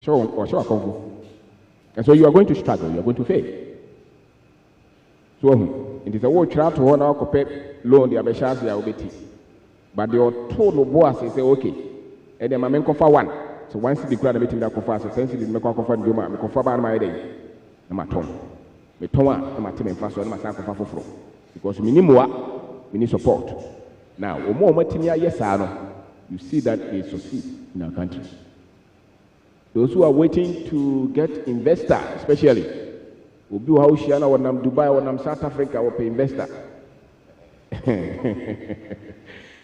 Show. And so you are going to struggle, you are going to fail. So it is a word try to hold our loan the Abeshas ya obeti. But they are told the boss say okay. And then my men confer one. So once the crowd meeting that confer, so since it is make confer do my confer ban my day. Na maton. Me tonwa na matem mfa so na masan confer foforo. Because we need support. Now, you see that they succeed in our country. Those who are waiting to get investor, especially, Ubi Haushiana or Nam Dubai or Nam South Africa will pay investor.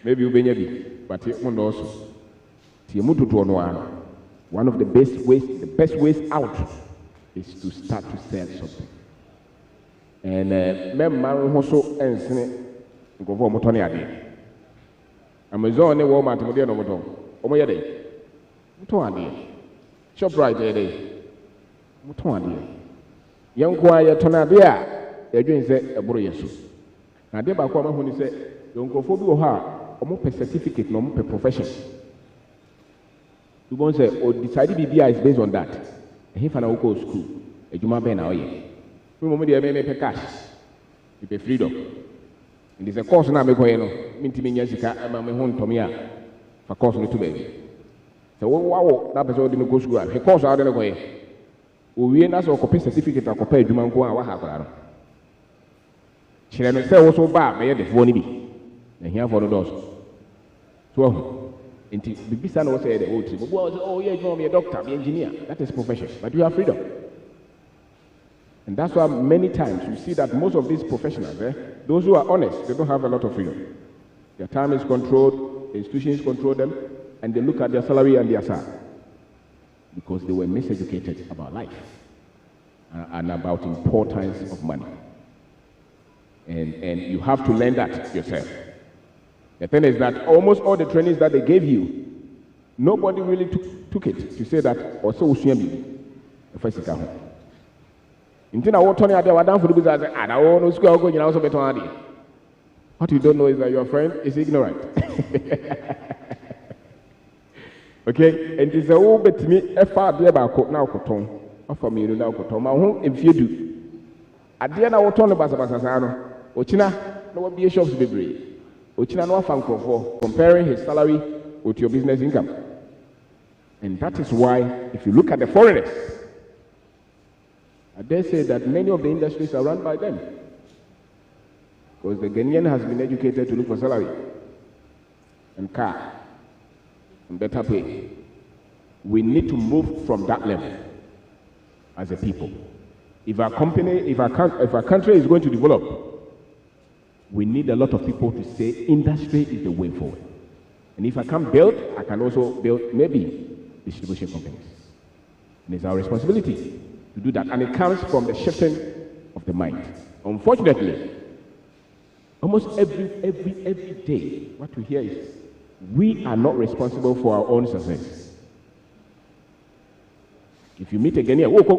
Maybe you be, but it won't also. One of the best ways out is to start to sell something. And remember, also go for Motoni Adi. Amazon, Walmart, Modern Motor, Omoyade, Mutuadi, ShopRite, Mutuadi. Young Quaya Tonabia, the dream said a Boresu. Now, there by Quama when he said, don't go for you, or more certificate, no more profession. You won't say, or decided BBI is based on that. And he found a local school, a Juma Ben, oh, yeah. We may pay cash, you pay freedom. And there's a course now, I'm going to be my home to me for course to baby. So, wow, that was all the go school. He calls out in a way. We are also copy certificate or copy Jumango and what happened. She didn't say also bad, may the phone be. And here for the doors. So, the big son was said, oh, yeah, you're a doctor, be engineer. That is profession, but you have freedom. And that's why many times you see that most of these professionals, those who are honest, they don't have a lot of freedom. Their time is controlled, the institutions control them, and they look at their salary and their salary. Because they were miseducated about life and about importance of money. And you have to learn that yourself. The thing is that almost all the trainings that they gave you, nobody really took it to say that, or so the first account. Intina what Tony Ade down for the business and I want to school go also better on it. What you don't know is that your friend is ignorant. Okay, and it's a whole bit to me if I be about now cotton, or for me now cotton. My home if you do. At the end I will turn the Basasano, Ochina, no one be a shop to be brave. Ochina no fan for comparing his salary with your business income. And that is why if you look at the foreigners, I dare say that many of the industries are run by them. Because the Ghanaian has been educated to look for salary and car and better pay. We need to move from that level as a people. If our country is going to develop, we need a lot of people to say industry is the way forward. And if I can't build, I can also build maybe distribution companies. And it's our responsibility to do that, and it comes from the shifting of the mind. Unfortunately, almost every day, what we hear is we are not responsible for our own success. If you meet again here, likely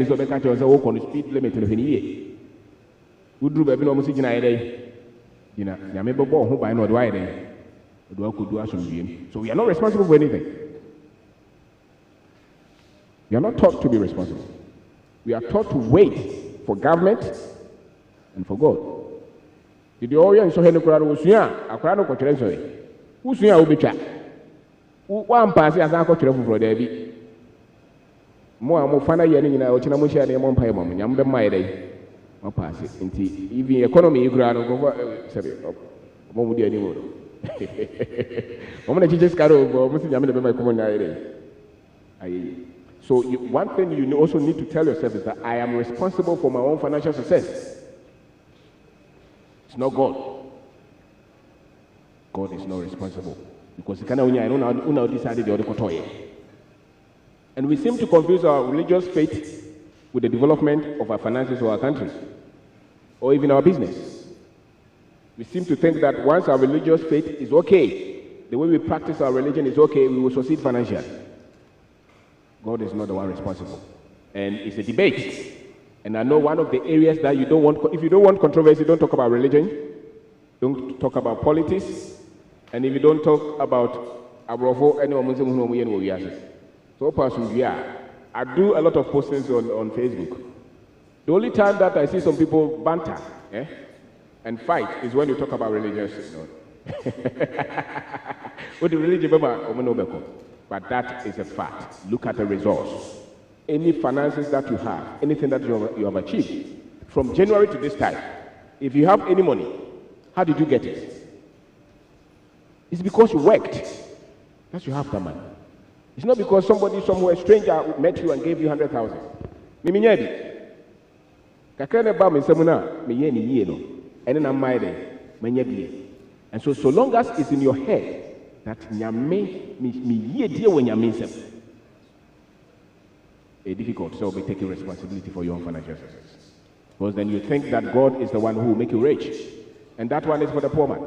so speed limit. So we are not responsible for anything. We are not taught to be responsible. We are taught to wait for government and for God. Did the Orient so Henry Crowd was a crowd of Cochran? Who's here will be chat? One pass as I got for Debbie. More fana yen in our Chinamusha and Empire, Yam my day. Pass it into even economy ground over Momu anymore. Woman teaches Caro, so one thing you also need to tell yourself is that I am responsible for my own financial success. It's not God. God is not responsible. Because the Kana decided the other. And we seem to confuse our religious faith with the development of our finances or our country, or even our business. We seem to think that once our religious faith is okay, the way we practice our religion is okay, we will succeed financially. God is not the one responsible. And it's a debate And I know one of the areas that you don't want, if you don't want controversy, don't talk about religion, don't talk about politics, and if you don't talk about abrofo, anyone so I do a lot of postings on Facebook. The only time that I see some people banter and fight is when you talk about religious. What the religion, but that is a fact. Look at the results. Any finances that you have, anything that you have achieved, from January to this time, if you have any money, how did you get it? It's because you worked. That's you have that money. It's not because somebody somewhere, a stranger, met you and gave you 100,000. And so long as it's in your head that it's difficult, so be taking responsibility for your own financial success. Because then you think that God is the one who will make you rich, and that one is for the poor man.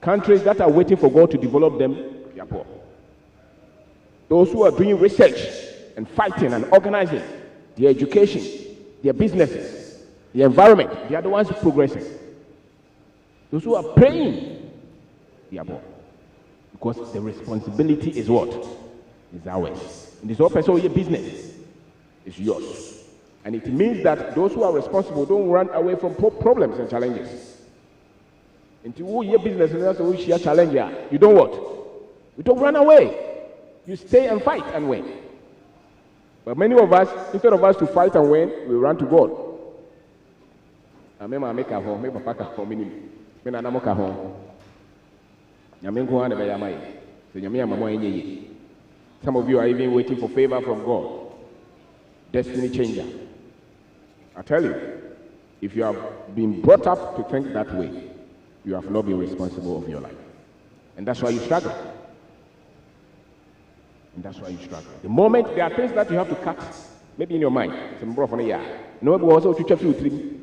Countries that are waiting for God to develop them, they are poor. Those who are doing research and fighting and organizing their education, their businesses, the environment, they are the ones progressing. Those who are praying, they are poor. Because the responsibility is what? Is ours. And this whole person, your business is yours. And it means that those who are responsible don't run away from problems and challenges. Until your business is a challenge, you don't what? You don't run away. You stay and fight and win. But many of us, instead of us to fight and win, we run to God. I make a home, make a pack of home, when I'm a home. Some of you are even waiting for favor from God. Destiny changer. I tell you, if you have been brought up to think that way, you have not been responsible of your life. And that's why you struggle. And that's why you struggle. The moment there are things that you have to cut, maybe in your mind, some broth on a year. Nobody was also to chop you three.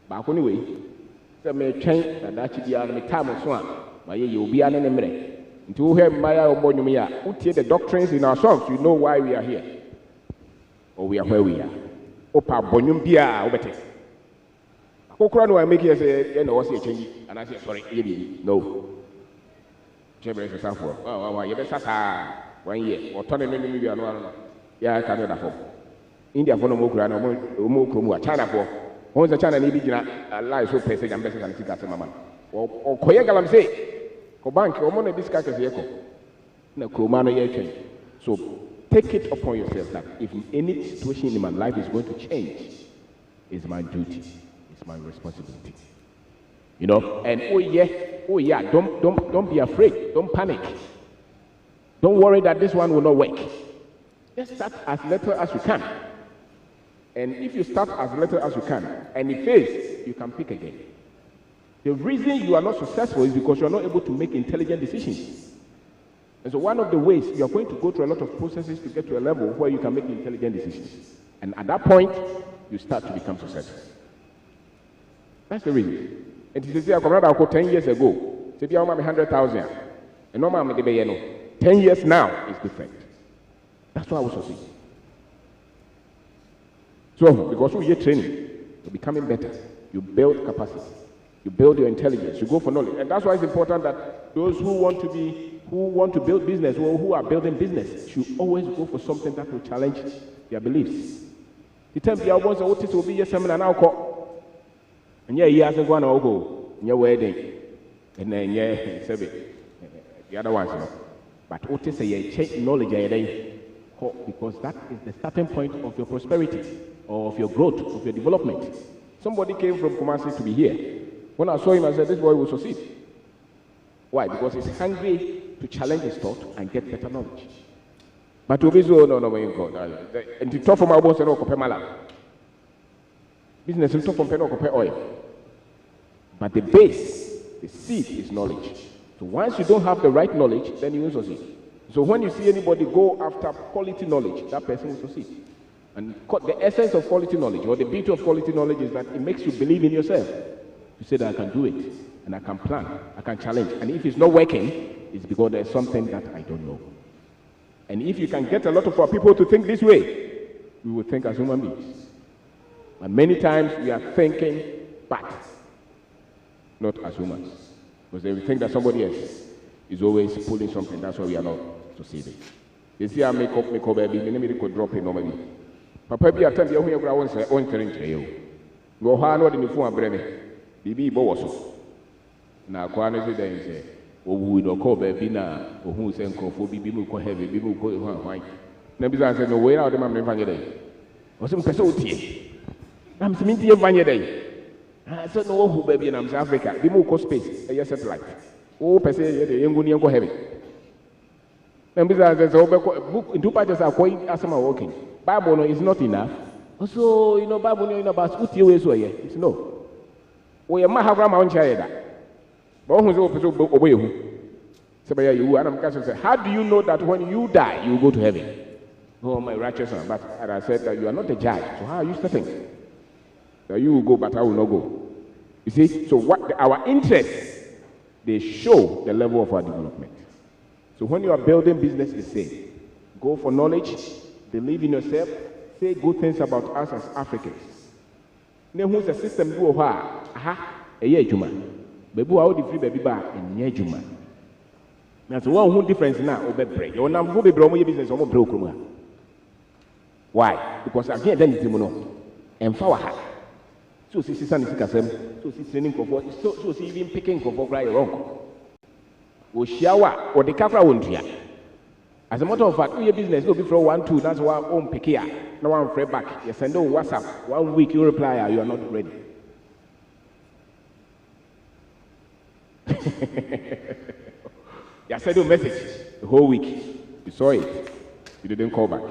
But anyway, so may change that should be a time of swan. My you will be an enemy. Until we have Maya or Bonumia, who hear the doctrines in our songs, you know why we are here. Or we are where we are. Opa Bonumbia, Obete. Okran, I make you say, what's your change? And I say, sorry, no. Chamber is a for. Oh, you better 1 year. Or turn maybe another. Yeah, I can't do that for. India for no more grand or more Kumu, China for. Once the China need a life so passage and better than Tika Mamma. Or Koyagalam say. Bank, or money this so take it upon yourself that if any situation in my life is going to change, it's my duty, it's my responsibility. You know, and oh yeah, don't be afraid, don't panic. Don't worry that this one will not work. Just start as little as you can. And if you start as little as you can and it fails, you can pick again. The reason you are not successful is because you are not able to make intelligent decisions. And so one of the ways you are going to go through a lot of processes to get to a level where you can make intelligent decisions. And at that point, you start to become successful. That's the reason. And to say, I come 10 years ago, say, I'm 100,000. And no man, 10 years now is different. That's what I was saying. So, because we get training, you're becoming better. You build capacity. You build your intelligence. You go for knowledge. And that's why it's important that those who want to build business or who are building business should always go for something that will challenge their beliefs. The time the albums are what will be a seminar now call. And yeah, he hasn't gone to go in your wedding. And then yeah, the other ones, you know. But what is a change knowledge because that is the starting point of your prosperity or of your growth, of your development. Somebody came from Quahson to be here. When I saw him, I said, this boy will succeed. Why? Because he's hungry to challenge his thought and get better knowledge. But to be so, no, and to talk from our boss and compare mala. Business will talk from compare oil. But the base, the seed is knowledge. So once you don't have the right knowledge, then you will succeed. So when you see anybody go after quality knowledge, that person will succeed. And the essence of quality knowledge, or the beauty of quality knowledge, is that it makes you believe in yourself. You say that I can do it, and I can plan, I can challenge. And if it's not working, it's because there's something that I don't know. And if you can get a lot of our people to think this way, we will think as human beings. And many times we are thinking but not as humans. Because they will think that somebody else is always pulling something. That's why we are not succeeding. You see, I make up, baby, me could drop it normally. Papa, be attend your way around, say, on turning to you. Go hard in the phone, brother. Bibi Bowaso. Now, Quahson say, oh, we don't call baby now, or who send for Bibi Muko heavy, Bibi Muko white. Nebuchadnezzar said, no way out of my man day. Or some Cassotti. I'm Sminty of Vanya day. I said, no, who baby in South Africa, Bimuko space, a yes, satellite. Oh, per se, the young one go heavy. Nebuchadnezzar says, book in 2 pages are quite as I'm walking. Bible is not enough. Also, Bible you know about Uti ways away. It's no. We are Mahavram on China. But who's away who? Say, you and I'm say, how do you know that when you die, you will go to heaven? Oh, my righteous son. But I said that you are not a judge. So how are you starting? That you will go, but I will not go. You see? So what our interests, they show the level of our development. So when you are building business, it's say, go for knowledge, believe in yourself, say good things about us as Africans. Then who's the system go a year juma. Baby, how the free baby bar in year juma. That's one who difference now over break. Your number will be bromo business or broke. Why? Because again, then it's mono. Empower her. So she is kasem. So she's sending for so she even picking for wrong. O shower or the capra won't hear. As a matter of fact, your business will be from 1 2. That's why own pick here. No one free back. You send on WhatsApp. 1 week you reply, you are not ready. You send a message the whole week. You saw it. You didn't call back.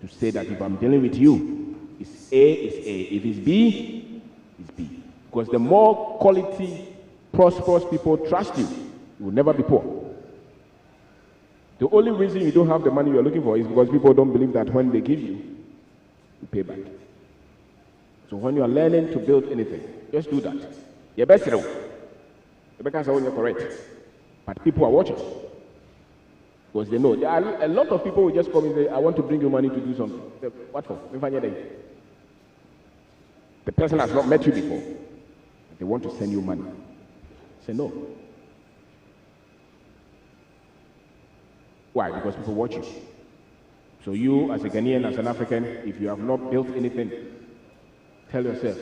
To say that if I'm dealing with you, it's A, it's A. If it's B, it's B. Because the more quality, prosperous people trust you, you will never be poor. The only reason you don't have the money you're looking for is because people don't believe that when they give you, you pay back. So when you are learning to build anything, just do that. Your best role. Because you're correct. But people are watching. Because they know. There are a lot of people who just come and say, I want to bring you money to do something. What for? The person has not met you before. They want to send you money. Say no. Why? Because people watch you. So you, as a Ghanaian, as an African, if you have not built anything, tell yourself,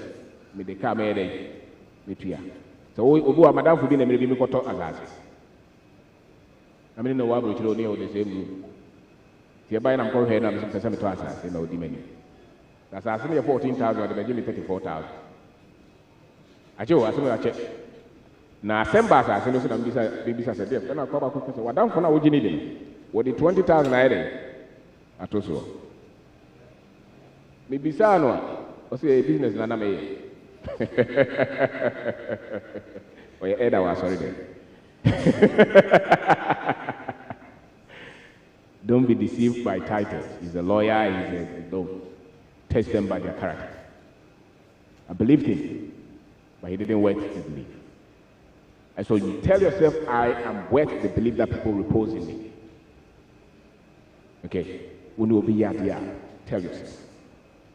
me the car me day, me too. So obu madam for being a me be koto agazi. I mean, no one will tell you the same room. If you're buying a call here, I'm saying to us, you know, the menu. That's asking me 14,000, they give me 34,000. I do, I check. Now, some bars are saying, I'm busy, I said, then I'll come back and say, what down for now, would you need him? What the 20,000 I did? I told you. Maybe Sano, or say a business, Nana May. Or your head, I was sorry then. Don't be deceived by titles. He's a lawyer, don't test them by their character. I believed him, but he didn't wait to believe. And so you tell yourself, I am worth the belief that people repose in me. Okay? When you will be here, tell yourself.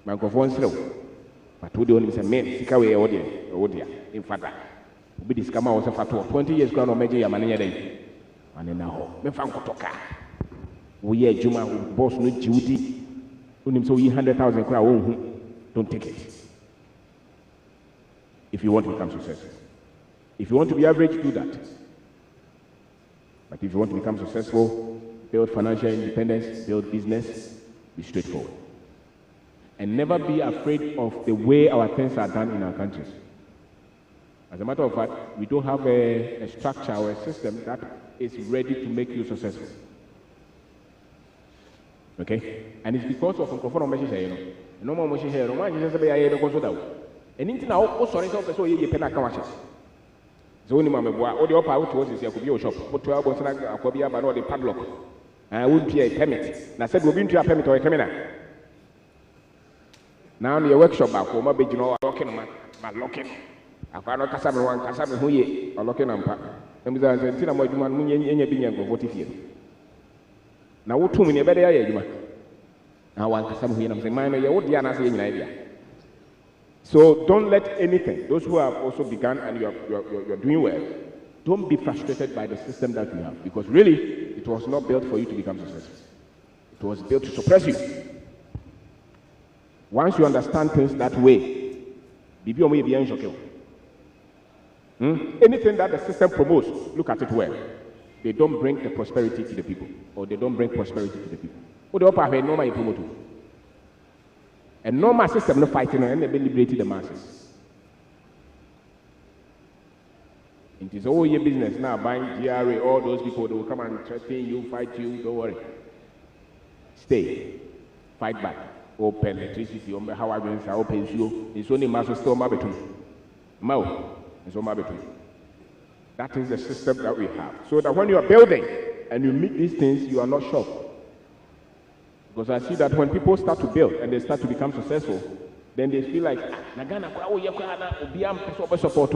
My conference, but who the only say, men, seek away audio, in fact, be this come out of 20 years ago, no major Yamania day. And now, me fan kotoka. We are Juma, boss no duty. Unim so 100,000 crown, don't take it. If you want to become successful. If you want to be average, do that. But if you want to become successful, build financial independence, build business, be straightforward. And never be afraid of the way our things are done in our countries. As a matter of fact, we don't have a structure or a system that is ready to make you successful. Okay? And it's because of conformation here, no more motion here, no more just be a consultant. And into now, also, you pay a so when you boy, all the upper out was here could be a shop, but 12 was like a copy of the padlock. I wouldn't be a permit. And I said, we're going to a permit or a criminal. Now, in your workshop, I come up, you know, locking on my locking. I can't Cassava one, Cassava who ye, or locking on pack. And with a Tina Moduman, in your being for 40 years. Now, what 2 minutes better, you now one Cassava here, I'm saying, mine, you're what Diana saying, idea. So don't let anything, those who have also begun and you're doing well, don't be frustrated by the system that you have. Because really, it was not built for you to become successful. It was built to suppress you. Once you understand things that way, anything that the system promotes, look at it well. They don't bring the prosperity to the people, or they don't bring prosperity to the people. A normal system no fighting and they liberated the masses. It is all your business now, buying GRA, all those people that will come and threaten you, fight you, don't worry. Stay. Fight back. Open electricity, how I going to open you. It's only master still my between. Mao. It's all my between. That is the system that we have. So that when you are building and you meet these things, you are not shocked. Because I see that when people start to build and they start to become successful, then they feel like, Nagana, don't support. It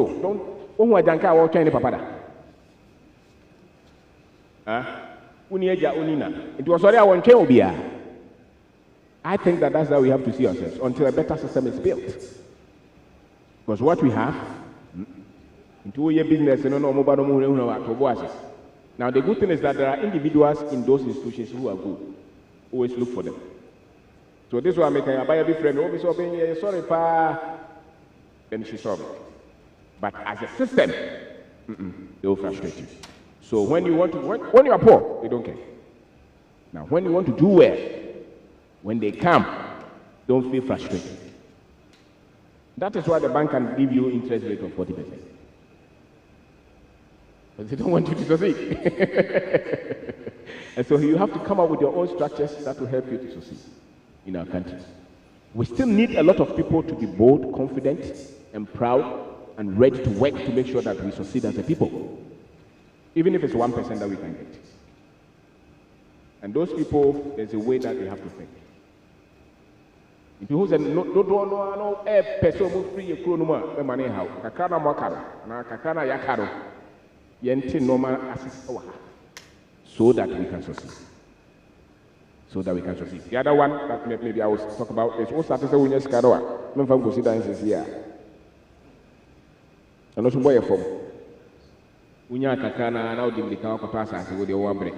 was already one Obia. I think that that's how we have to see ourselves until a better system is built. Because what we have, into your business, now the good thing is that there are individuals in those institutions who are good. Always look for them. So this one making a buy a big friend, always open, sorry, pa. Then she solved it. But as a system, they will frustrate you. So when you want to, when you are poor, they don't care. Now, when you want to do well, when they come, don't feel frustrated. That is why the bank can give you interest rate of 40%. But they don't want you to succeed. And so you have to come up with your own structures that will help you to succeed in our country. We still need a lot of people to be bold, confident, and proud, and ready to work to make sure that we succeed as a people. Even if it's 1% that we can get. And those people, there's a way that they have to think. If you say, no, person free a crew, money how, Kakana Makara, and Kakana Yakaro, Yenti normal assist so that we can succeed. So that we can succeed. The other one that maybe I will talk about is what started when you scaroa. No from consider here. And also boy from Unya Kakana now did the Kawapasa with your one break.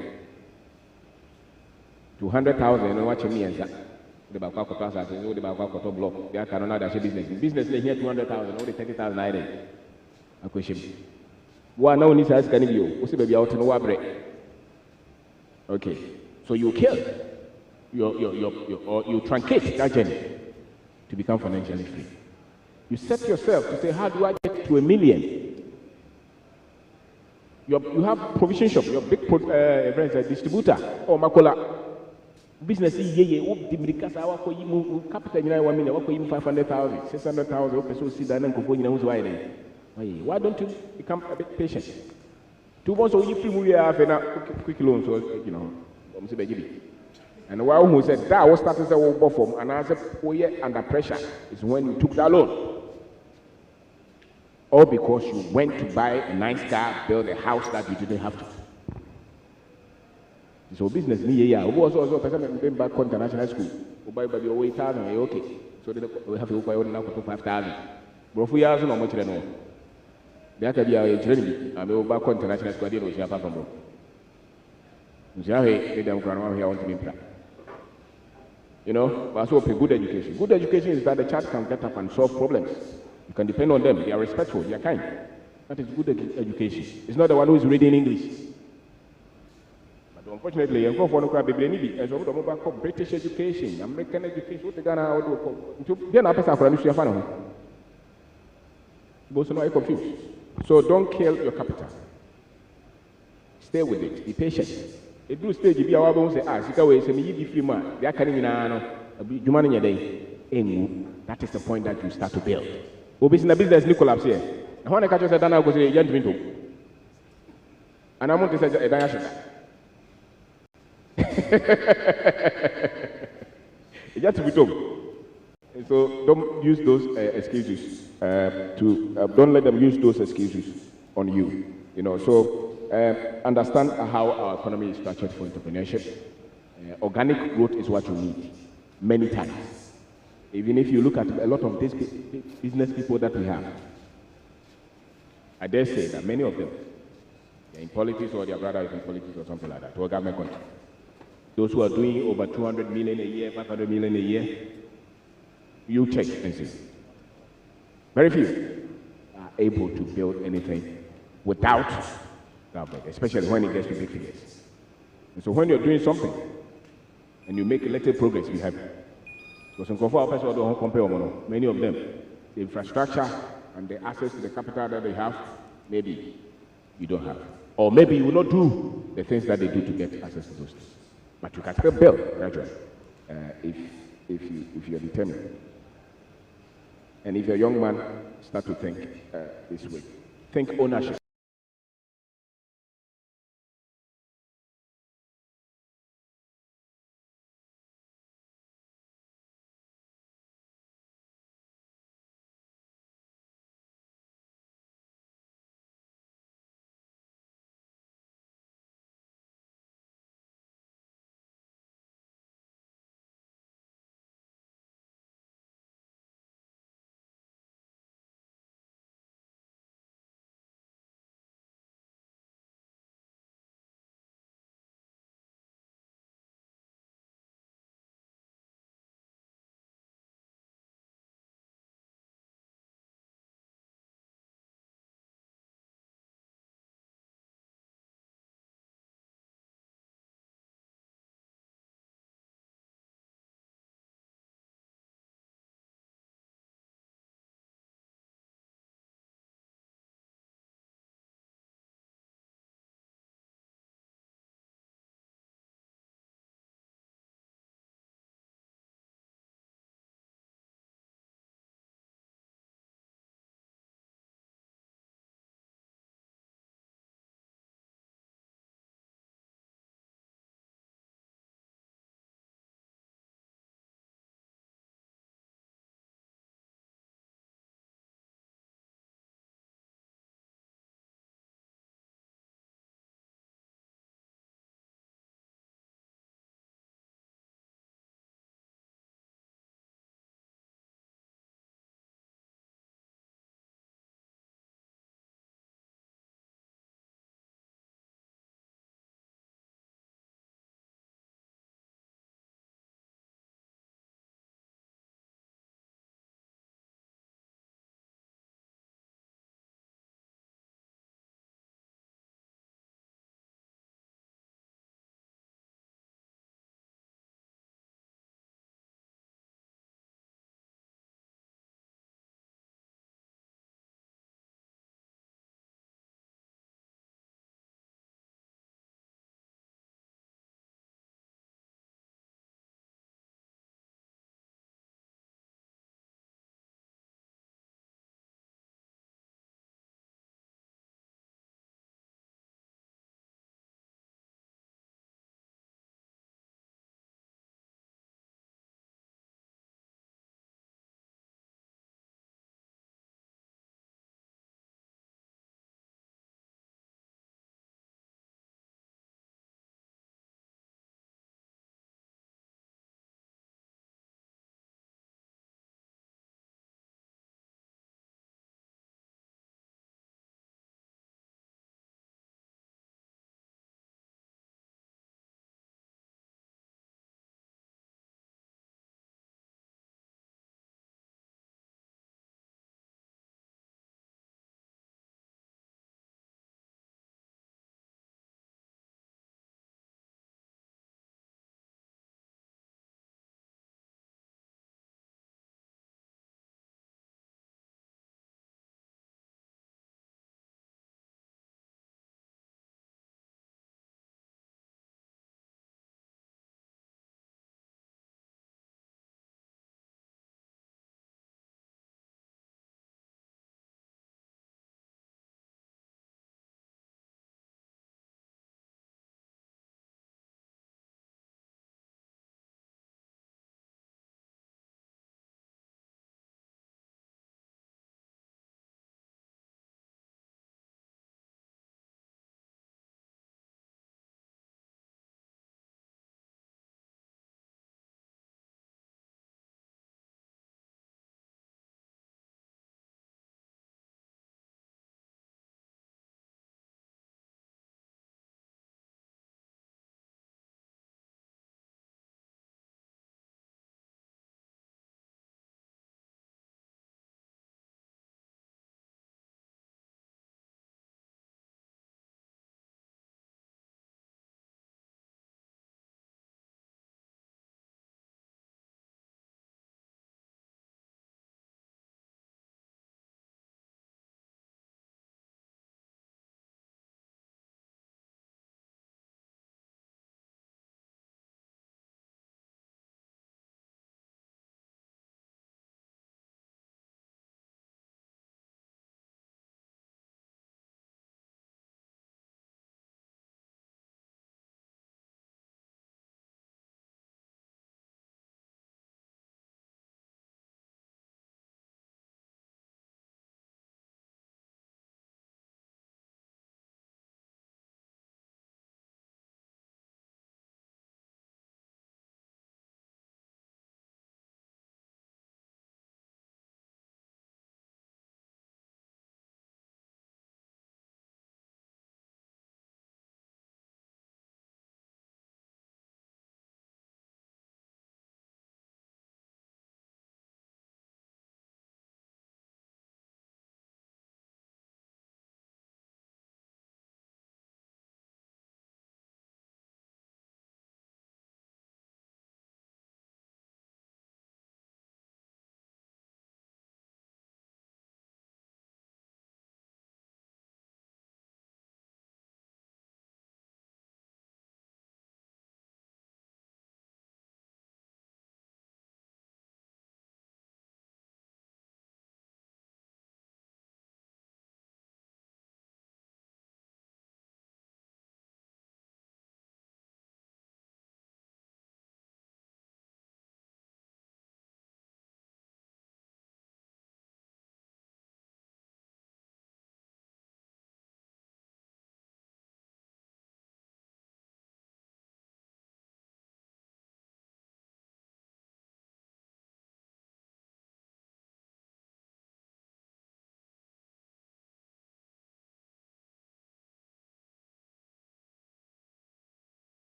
200,000 and watch me and that. The Bakako Plaza, the Bakako block. They are Canada business. Business here 200,000, only 30,000 I did. A question. One only says can you? What's the out in Wabre? Okay. So you kill. You truncate that journey to become financially free. You set yourself to say, how do I get to 1 million? You have provision shop, your big distributor or Makola. Business is capital 1 million, 500,000, 600,000, sit down and why don't you become a bit patient? 2 months or if you have quick loans, you know, and while who said that was starting to work from and I said, oh yeah, under pressure is when you took that loan. All because you went to buy a nice car, build a house that you didn't have to. So business me yeah. Who also person been back to international school. Who buy baby 8,000, okay. So we have to go now to 5,000. But if we are no much no. There can be a training. I mean back to international school. I didn't know she have from bro. They don't come here want to be proud. You know, but also good education. Good education is that the child can get up and solve problems. You can depend on them. They are respectful. They are kind. That is good education. It's not the one who is reading English. But unfortunately, you go for no baby, and so about British education, American education. What the Ghana do? Then I pass for a fan. Both are confused. So don't kill your capital. Stay with it. Be patient. It do stage be our bones say, sika way say me yi free man. They are carrying na juma in your day. That is the point that you start to build. Obisi na business ni collapse here. Na when I catch you say Dana go say you don't to. And I'm going to say Dana shida. You just to be told. So don't use those excuses don't let them use those excuses on you. You know, so understand how our economy is structured for entrepreneurship. Organic growth is what you need many times. Even if you look at a lot of these business people that we have, I dare say that many of them are in politics or their brother is in politics or something like that, or government contract. Those who are doing over 200 million a year, 500 million a year, you check and see. Very few are able to build anything without government, especially when it gets to big figures. And so when you're doing something and you make a little progress, you have it. Because in Kofa, don't compare many of them, the infrastructure and the access to the capital that they have, maybe you don't have. Or maybe you will not do the things that they do to get access to those things. But you can still build gradually if you're determined. And if you're a young man, start to think this way. Think ownership.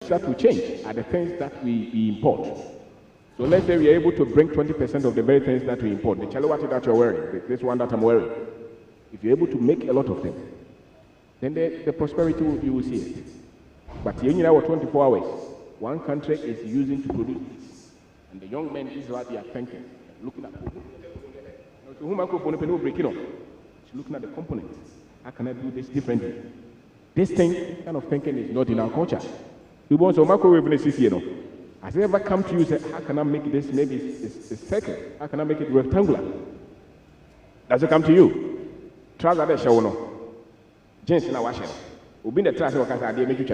that will change are the things that we import. So let's say we are able to bring 20% of the very things that we import. The chalawati that you're wearing, this one that I'm wearing. If you're able to make a lot of them, then the prosperity, you will see it. But here in our 24 hours, one country is using to produce this. And the young men, this is what they are thinking. Looking at looking at the components. How can I do this differently? This kind of thinking is not in our culture. You want some microwave, has it ever come to you and say, how can I make this, maybe it's circle? How can I make it rectangular? Does it come to you? Try that show no. James in our washer. We've been the trust of a make you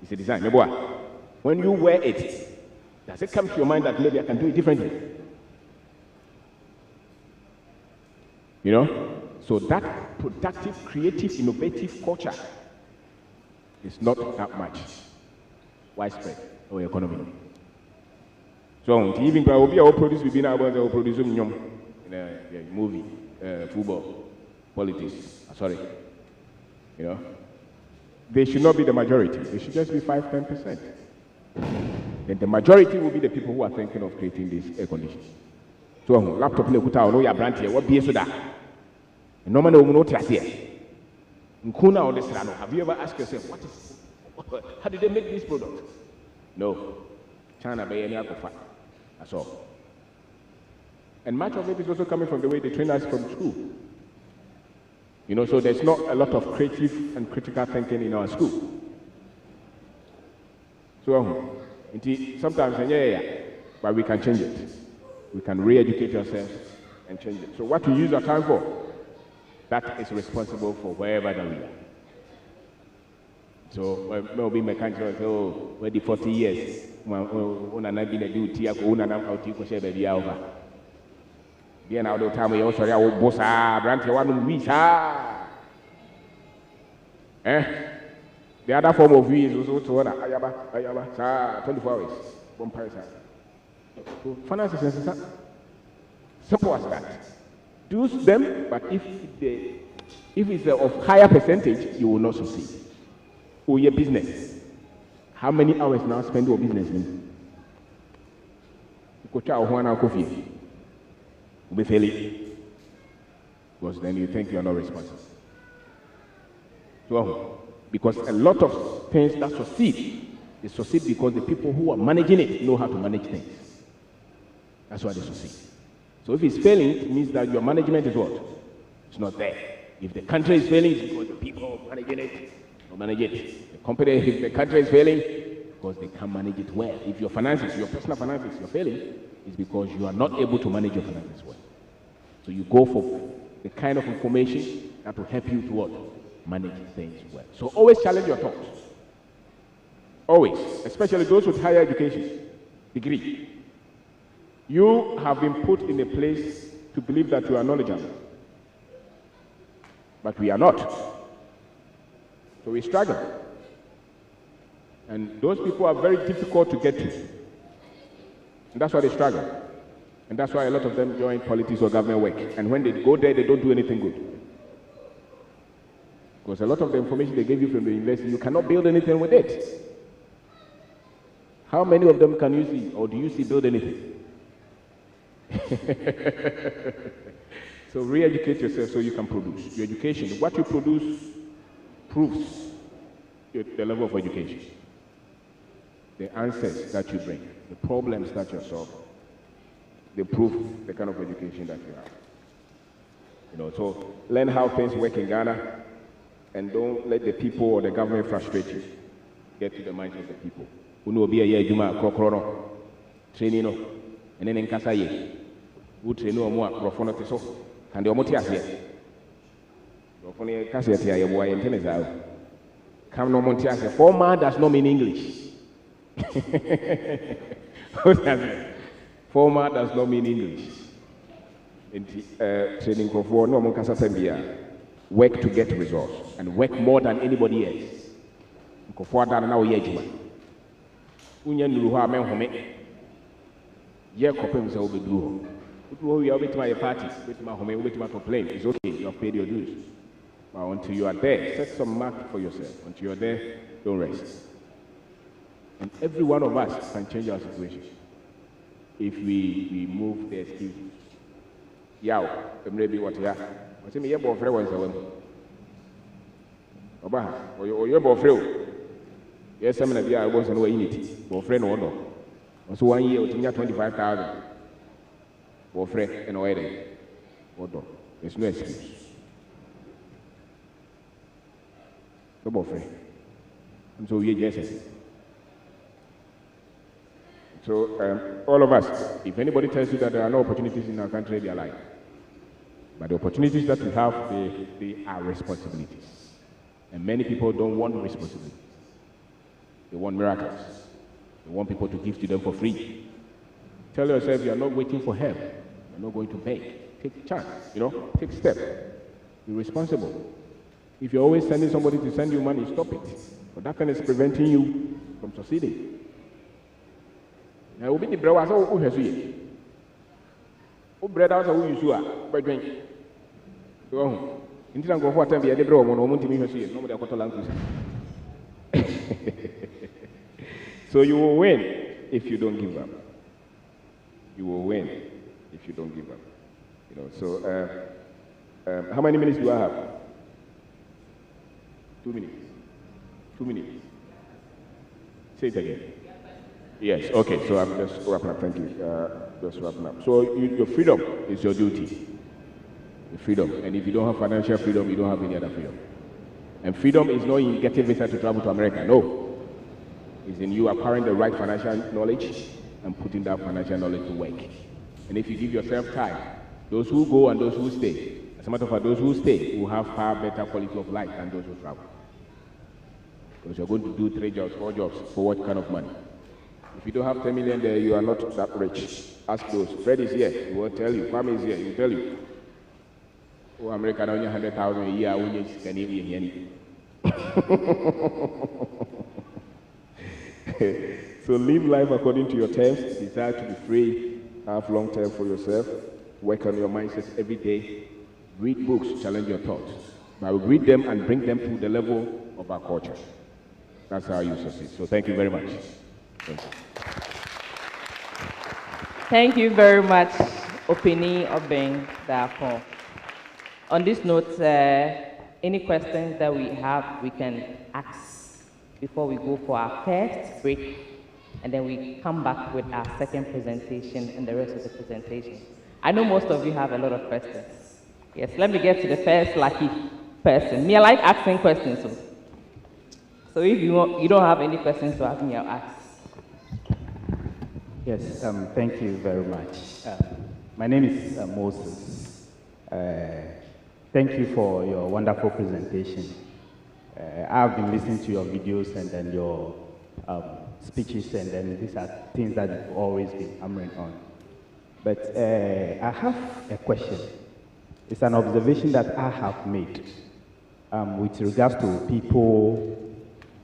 it's a design. When you wear it, does it come to your mind that maybe I can do it differently? You know? So that productive, creative, innovative culture is not that much widespread in our economy. So even if we will produce within our produce in a movie, football, politics. Sorry, you know, they should not be the majority. They should just be 5-10%. Then the majority will be the people who are thinking of creating these air conditions. So laptop ne kuta ono ya brand here. What be so that? Normally we not here. Nkuna on this land. Have you ever asked yourself how did they make this product? No. China by any alcohol. That's all. And much of it is also coming from the way they train us from school. You know, so there's not a lot of creative and critical thinking in our school. So sometimes, but we can change it. We can re-educate ourselves and change it. So what we use our time for, that is responsible for wherever that we are. So maybe mechanics say, oh, we're the 40 years. When I'm going to do tea, I'm going to share baby over. Bien out of time, we also have Bossa, Branty, one week. The other form of we is also to Ayaba, 24 hours. One price. So, finances is simple as that. Do them, but if it's of higher percentage, you will not succeed. Or your business. How many hours now spend your business? Be failing because then you think you're not responsible. So, because a lot of things that succeed, they succeed because the people who are managing it know how to manage things. That's why they succeed. So if it's failing, it means that your management is what? It's not there. If the country is failing, it's because the people managing it don't manage it. The company, if the country is failing, because they can't manage it well. If your finances, your personal finances, you're failing, it's because you are not able to manage your finances well. So you go for the kind of information that will help you to what? Manage things well. So always challenge your thoughts. Always, especially those with higher education, degree. You have been put in a place to believe that you are knowledgeable. But we are not. So we struggle. And those people are very difficult to get to. And that's why they struggle. And that's why a lot of them join politics or government work. And when they go there, they don't do anything good. Because a lot of the information they gave you from the university, you cannot build anything with it. How many of them can you see, or do you see build anything? So re-educate yourself so you can produce. Your education, what you produce proves the level of education. The answers that you bring, the problems that you solve, they prove the kind of education that you have. You know, so learn how things work in Ghana and don't let the people or the government frustrate you. Get to the minds of the people. Who will be a year, Juma, Crocrono, training, and then in Kasaye. Who train no more, Profono Tiso, and the Omotias here. Profonia Cassia, your boy, and tennis out. Come no Montias, former does not mean English. Former does not mean English. Training for no Moncasa Sambia. Work to get results and work more than anybody else. Kofor than now yejima. Unyan Luha Menhome. Ye copem so be do. You are with my party, with my home, with my complaint. It's okay, you have paid your dues. But until you are there, set some mark for yourself. Until you are there, don't rest. And every one of us can change our situation if we move the excuse. Yaw, maybe what ya? What's me? Your boyfriend was a woman. Oba, or your boyfriend. Yes, some of the I was no unity. Boyfriend or no. Also 1 year, you 25,000. Boyfriend and wedding. What do? There's no excuse. No boyfriend. And so we just. So all of us, if anybody tells you that there are no opportunities in our country, they are lying. But the opportunities that we have, they are responsibilities. And many people don't want responsibility. They want miracles. They want people to give to them for free. Tell yourself you are not waiting for help. You're not going to beg. Take a chance, take a step. Be responsible. If you're always sending somebody to send you money, stop it. But that kind is preventing you from succeeding. Now, we'll be the brewers who has you. Who bread out of who you are, by drink. So, in the go for time, be a liberal one, to me, nobody got to language. So, you will win if you don't give up. You will win if you don't give up. So, how many minutes do I have? 2 minutes. 2 minutes. Say it again. Yes, okay, so I'm just wrapping up. Thank you. Just wrapping up. So, your freedom is your duty. The freedom. And if you don't have financial freedom, you don't have any other freedom. And freedom is not in getting visa to travel to America. No. It's in you acquiring the right financial knowledge and putting that financial knowledge to work. And if you give yourself time, those who go and those who stay, as a matter of fact, those who stay will have far better quality of life than those who travel. Because you're going to do 3 jobs, 4 jobs, for what kind of money? If you don't have 10 million there, you are not that rich. Ask those. Fred is here, he will tell you. Kwame is here, he will tell you. Oh, America only 100,000 a year, we need Canadian. So live life according to your terms. Desire to be free. Have long term for yourself. Work on your mindset every day. Read books, challenge your thoughts. But we read them and bring them to the level of our culture. That's how you succeed. So thank you very much. Thank you. Thank you very much, Opini Obeng Dapon. On this note, any questions that we have, we can ask before we go for our first break, and then we come back with our second presentation and the rest of the presentation. I know most of you have a lot of questions. Yes, let me get to the first lucky person. Me, I like asking questions. So if you don't have any questions to ask me, I'll ask. Yes, thank you very much. My name is Moses. Thank you for your wonderful presentation. I've been listening to your videos and then your speeches, and then these are things that you've always been hammering on. But I have a question. It's an observation that I have made with regards to people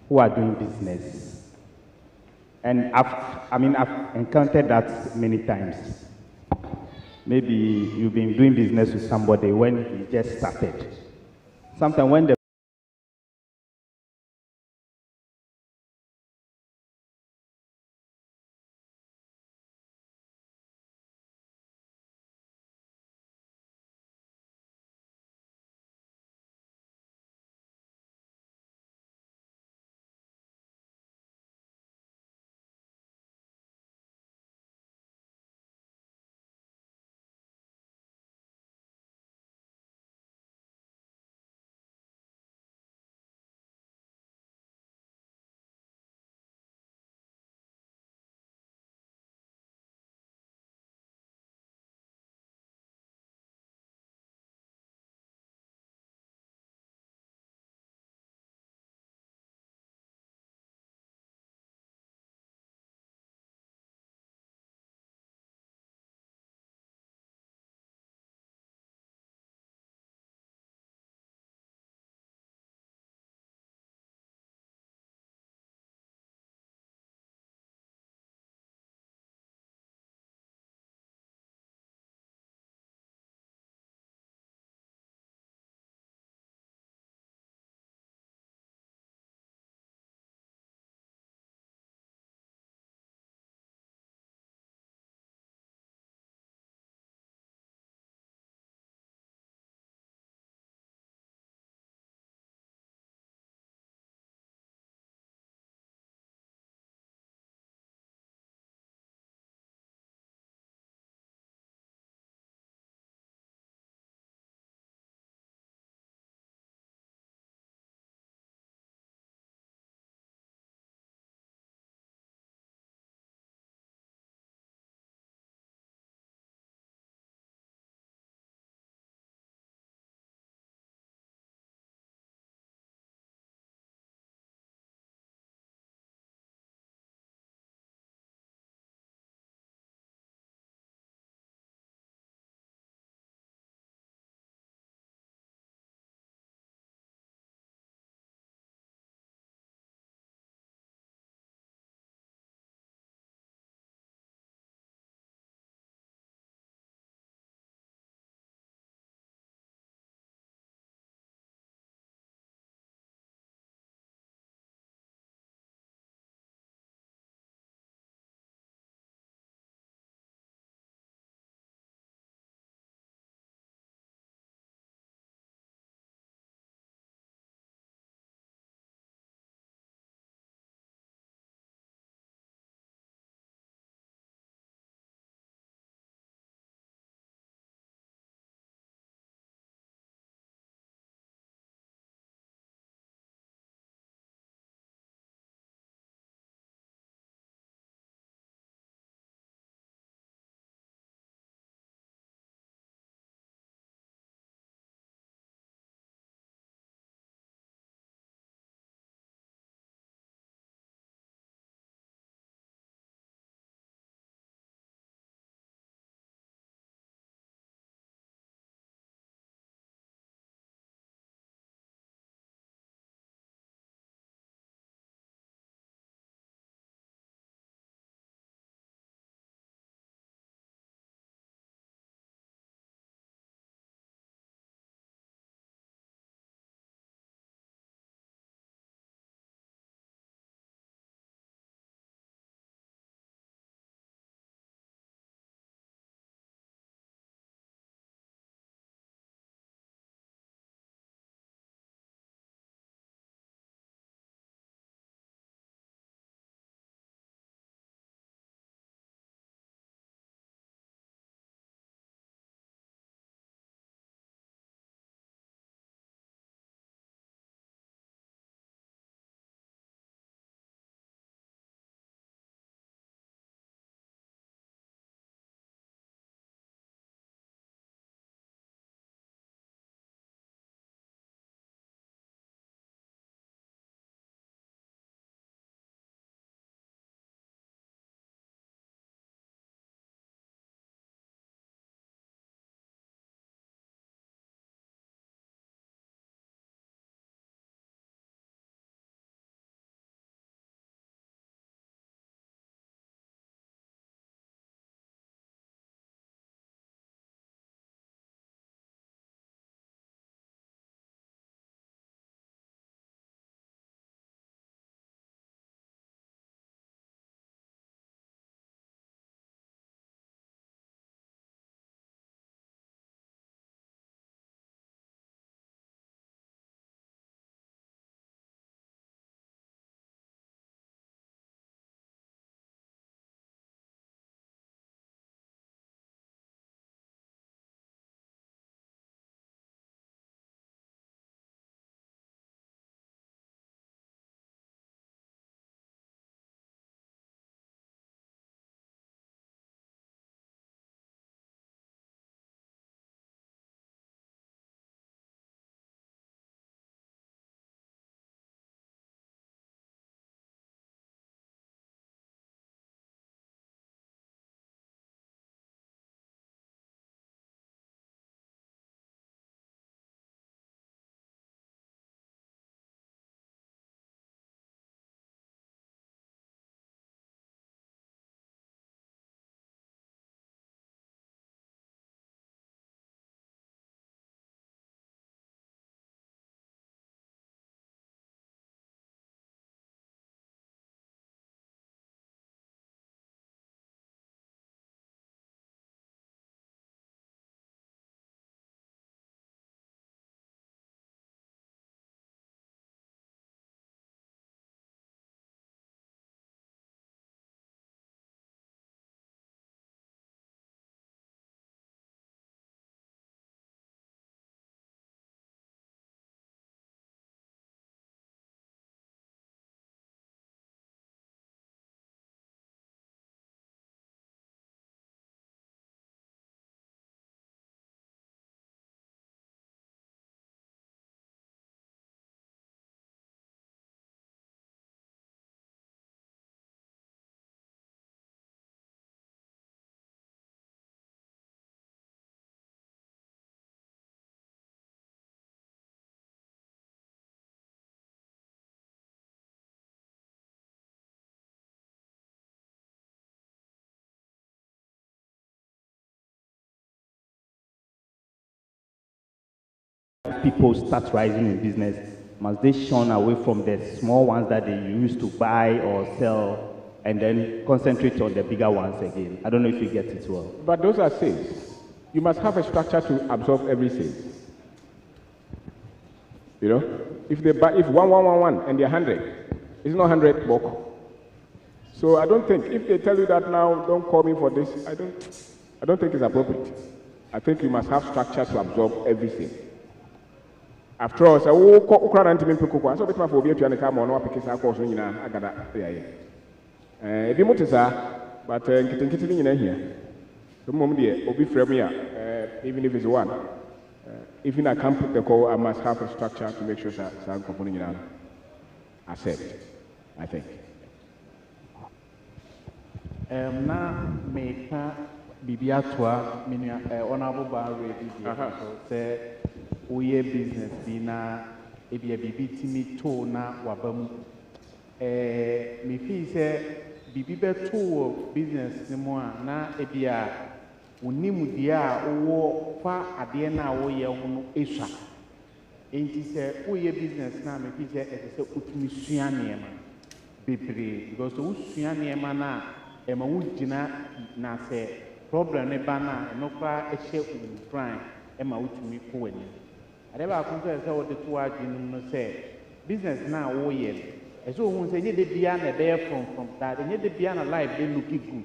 who are doing business. And I've encountered that many times. Maybe you've been doing business with somebody when you just started. Sometimes when the people start rising in business, must they shun away from the small ones that they used to buy or sell and then concentrate on the bigger ones again? I don't know if you get it well. But those are sales. You must have a structure to absorb every sale. You know, if they buy, if 1 and they're 100, it's not 100 bulk. So I don't think, if they tell you that now, don't call me for this, I don't think it's appropriate. I think you must have structure to absorb everything. After all, so who crowd and me pick so bit for be to an come on or pick a course in agada. If you notice, but getting in here. The moment there, will be from here, even if it's one. Even I can't put the call, I must have a structure to make sure that I'm component in accept, I think. Na meka bibia toa menu honorable bar ready say oye business bi na ebia bibi timi to na wabamu me fi say bibi be to business ni mo na ebia unimu dia wo fa ade na wo ye ho no eswa enti say oye business na me fi say e say utumi sua niema bebre because wo sua niema na ema wujina na se problem ne bana no kwa ehye umfran ema wutumi ko wani ade ba ko se wo de to adwin no se business na wo ye eso hu se nye de bia na be from that nye de bia na life dey look good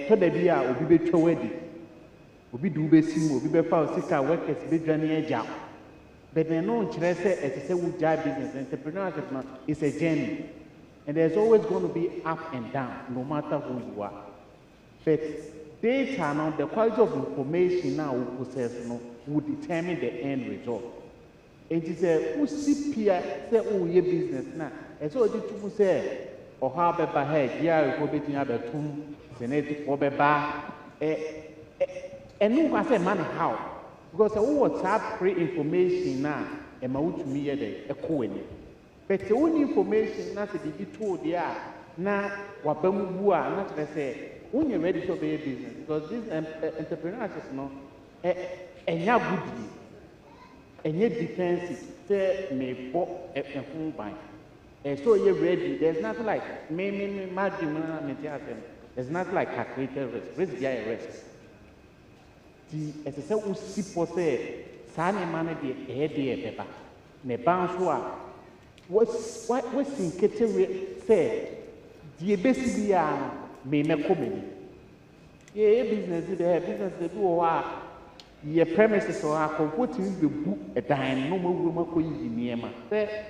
to de bia obi be twa wadi obi du be sim obi be fa sika workers be dwane agya but no nkyere se etese wo jai business entrepreneurship is a journey. And there's always going to be up and down, no matter who you are. But data now, the quality of information now we possess now will determine the end result. And it is a who see peer say oh your business now. And so the two say or how be head, yeah, we go between the two, senate or be and no can say man how because who WhatsApp pre-information now and my to me a coin. But the only information na se be told there na wabamu bua na tell say when you're ready to be a business because this entrepreneurship no enya good enya defensive say me bo ehun ban so you're ready there's nothing like me margin na me tell them there's nothing like calculated risk there risk the as I say we see for say sa ne man de beba ne ban so a what's in Kettery say, the basic may make comedy. Yeah, business, they do your premises or are comforting the book a dime, no more woman could use Niema. Say,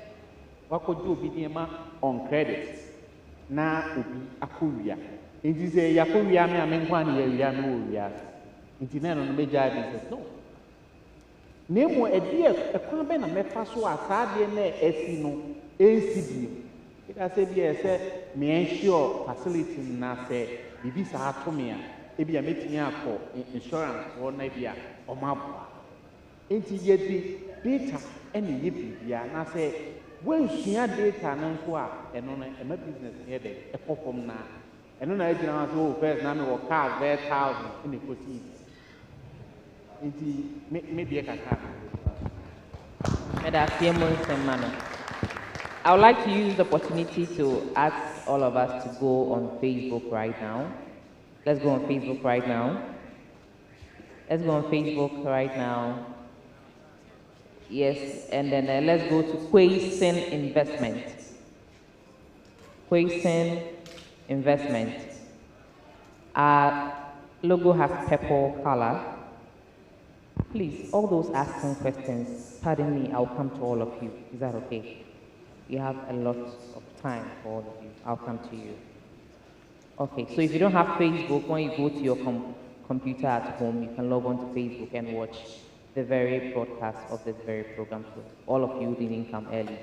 what could you be Niema on credit? Now, a courier. It is a Yakuria, I mean, 1 year, we are no, we are. It's not on major business, no. Nemo a dear a comment and make us so as hard no ACB. It has said, me ensure facility na say, Bibisa Atomia, maybe a meeting for insurance or Navia or Mabua. Ain't yet the data any yipia, and I say, when she had data and and on a business here, a pop from now. And then I didn't first name or car there 1,000 in the proceeds. Maybe I can have. I would like to use the opportunity to ask all of us to go on Facebook right now. Let's go on Facebook right now. Let's go on Facebook right now. Yes, and then let's go to Quahson Investments. Quahson Investments. Our logo has purple color. Please, all those asking questions, pardon me, I'll come to all of you. Is that okay? You have a lot of time for all of you. I'll come to you. Okay, so if you don't have Facebook, when you go to your computer at home, you can log on to Facebook and watch the very broadcast of this very program. So all of you didn't come early.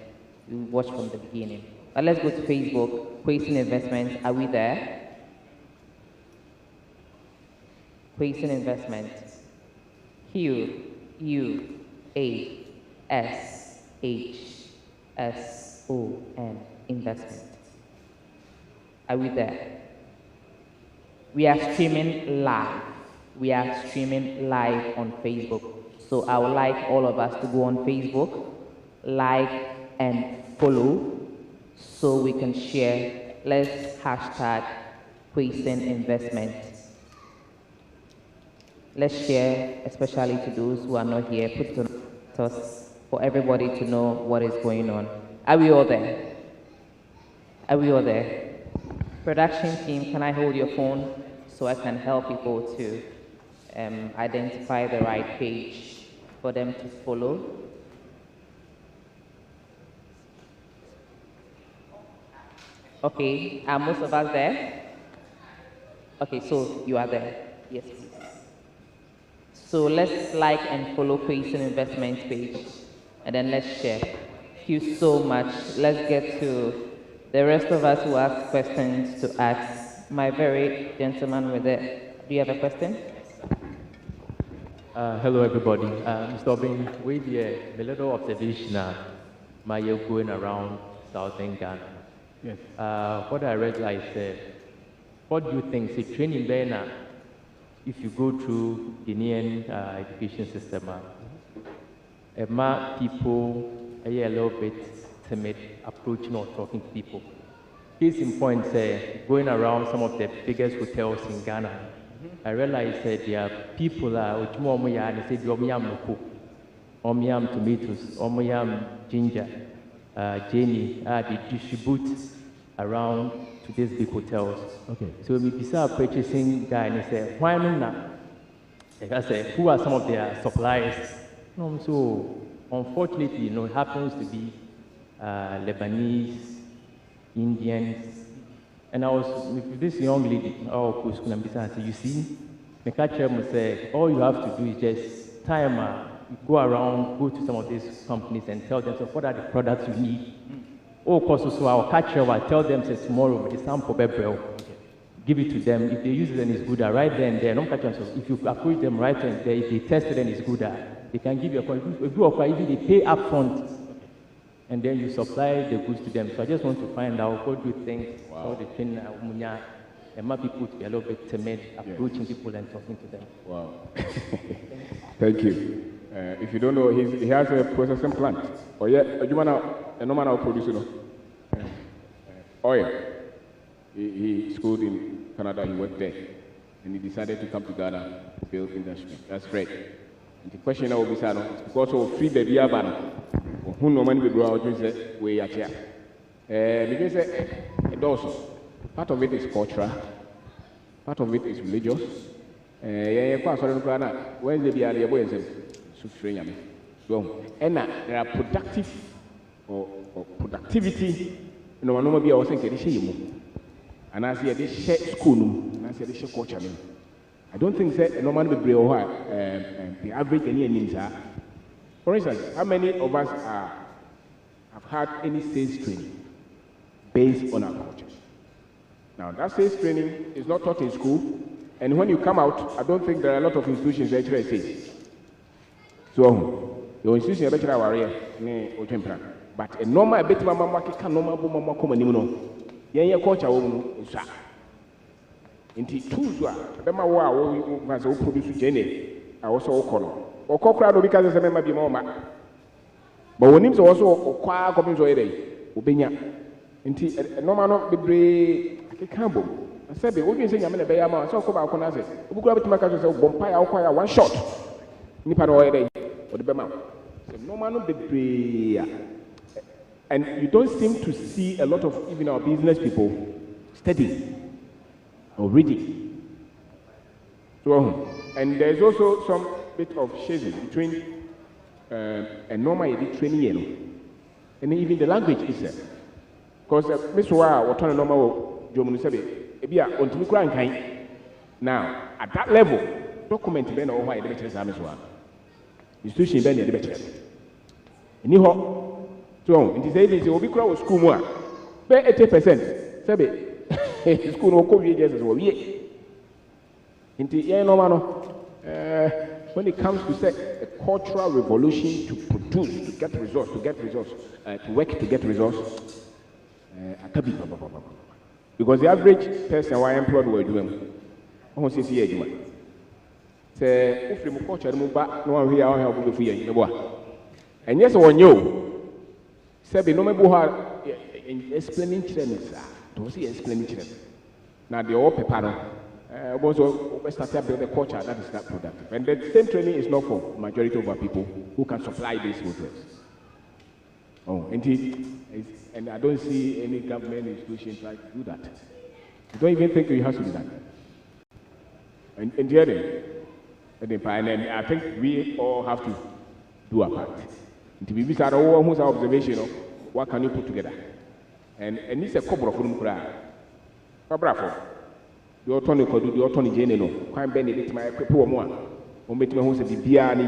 You watch from the beginning. But let's go to Facebook. Quahson Investments, are we there? Quahson Investments. QUASHSON Investment. Are we there? We are streaming live. We are streaming live on Facebook. So So I would like all of us to go on Facebook, like and follow, so we can share. Let's hashtag Quahson Investments. Let's share, especially to those who are not here. Put it on us for everybody to know what is going on. Are we all there? Are we all there? Production team, can I hold your phone so I can help people to identify the right page for them to follow? Okay, are most of us there? Okay, so you are there. Yes, please. So let's like and follow Quahson Investments page, and then let's share. Thank you so much. Let's get to the rest of us who have questions to ask. My very gentleman with it. Do you have a question? Hello, everybody. Mr. Obin, with the little observation, my year going around southern Ghana. Yes. What I realized, what do you think? Say, training there, if you go through Guinean education system, people are a little bit timid approaching or talking to people. Case in point, going around some of the biggest hotels in Ghana, I realized that there are people they say omiyam tomatoes, omiyam ginger, Jenny, they distribute around to these big hotels. Okay. So we start purchasing guy and he said, why not? I said, who are some of their suppliers? No, so unfortunately, it happens to be Lebanese, Indians. And I was with this young lady, I said, you see, the catcher must say, all you have to do is just time, go around, go to some of these companies and tell them, so what are the products you need? Oh, of course, so our catcher will tell them, say, tomorrow, the sample paper, give it to them. If they use it and it's good, right then, there, no catcher. So if you approach them right then, there, if they test it and it's good, they can give you a point. If you offer, even they pay upfront, and then you supply the goods to them. So I just want to find out, what do you think? Wow. How the train and my people to be a little bit timid, approaching people and talking to them. Wow. Thank you. If you don't know, he has a processing plant. Oh yeah, you wanna a no man producer oil. He schooled in Canada. He worked there, and he decided to come to Ghana to build industry. That's great. And the question now will be, because of free baby abana, who no man will grow out with way at here. Because it also part of it is cultural, part of it is religious. When they be able to train them. And there are productive or productivity. No one will be able to say, and I see a dish school, and I see a dish culture. I don't think that no man will be the average Ghanaian. For instance, how many of us have had any sales training based on our culture? Now, that sales training is not taught in school, and when you come out, I don't think there are a lot of institutions that actually say. So, your institution is better warrior, but a normal bit of mama can normal common. Your culture will be Inti tuzwa bema wa wo vaza wo produce gene a wo so wo kono wo kokra do because say mema bi ma but wonim so wo so okwa kopi so yede obenya inti normal no bebre akeka bom say be wo dwen say nyame na be ya ma so ko ba ko na say obukura betima ka so bompa ya wo ya one shot nipa no yede wo de bema so normal no bebre and you don't seem to see a lot of even our business people studying or reading. So, and there's also some bit of shading between a normal training and even the language itself. Because Miss Wa, what on a normal German said, Ebia, on to kind. Now, at that level, document Ben or why the better Miss Wa. Institution Ben the better. And you hope, so, in this age, it will be crowd school more. Pay 80%. Sabe. School no come here just as well. When it comes to say a cultural revolution to produce, to get results, to work to get results, because the average person who employed will do them. sɛ wofiri mu culture no mu ba na wahwɛ a wahwɛ wobɛfu yɛn mɛboa ɛnyɛ sɛ wɔnyɛ o sɛbi nɔɔma bi hɔ a explaining kyerɛ no saa tɔ sɛ yɛ explaining kyerɛ no na deɛ ɔwɔ pepa no also start to build a culture that is not productive. And the same training is not for majority of our people who can supply these hotels. Oh, and I don't see any government institution trying to do that. I don't even think it has to be that. And I think we all have to do our part. And to be beside all who's our observation of what can you put together. And it's a couple of them. The autonomy could do the autonomy general. Quite benefit my people more. On between who's a BBR and